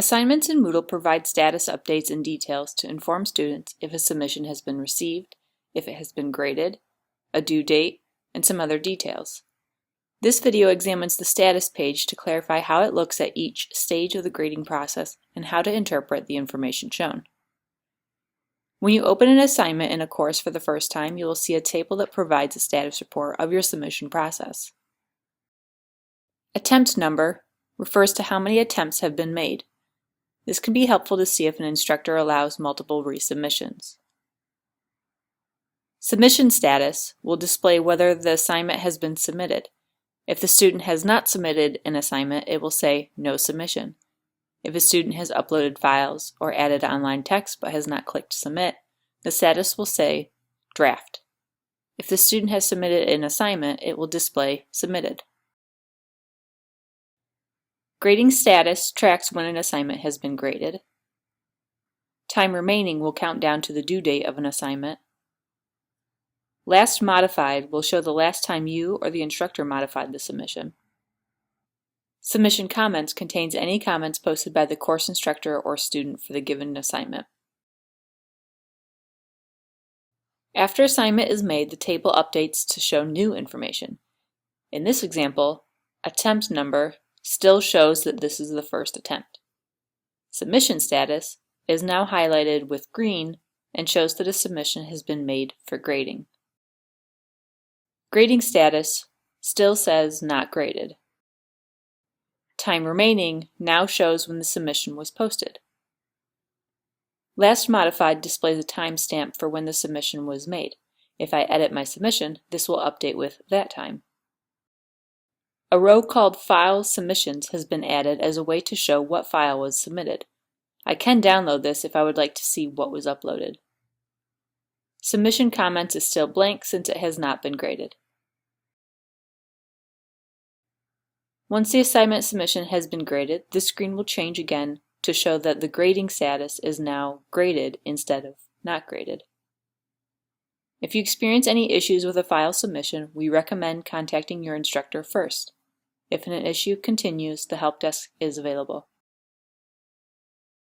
Assignments in Moodle provide status updates and details to inform students if a submission has been received, if it has been graded, a due date, and some other details. This video examines the status page to clarify how it looks at each stage of the grading process and how to interpret the information shown. When you open an assignment in a course for the first time, you will see a table that provides a status report of your submission process. Attempt number refers to how many attempts have been made. This can be helpful to see if an instructor allows multiple resubmissions. Submission status will display whether the assignment has been submitted. If the student has not submitted an assignment, it will say no submission. If a student has uploaded files or added online text but has not clicked submit, the status will say draft. If the student has submitted an assignment, it will display submitted. Grading status tracks when an assignment has been graded. Time remaining will count down to the due date of an assignment. Last modified will show the last time you or the instructor modified the submission. Submission comments contains any comments posted by the course instructor or student for the given assignment. After assignment is made, the table updates to show new information. In this example, attempt number still shows that this is the first attempt. Submission status is now highlighted with green and shows that a submission has been made for grading. Grading status still says not graded. Time remaining now shows when the submission was posted. Last modified displays a timestamp for when the submission was made. If I edit my submission, this will update with that time. A row called File Submissions has been added as a way to show what file was submitted. I can download this if I would like to see what was uploaded. Submission comments is still blank since it has not been graded. Once the assignment submission has been graded, this screen will change again to show that the grading status is now graded instead of not graded. If you experience any issues with a file submission, we recommend contacting your instructor first. If an issue continues, the help desk is available.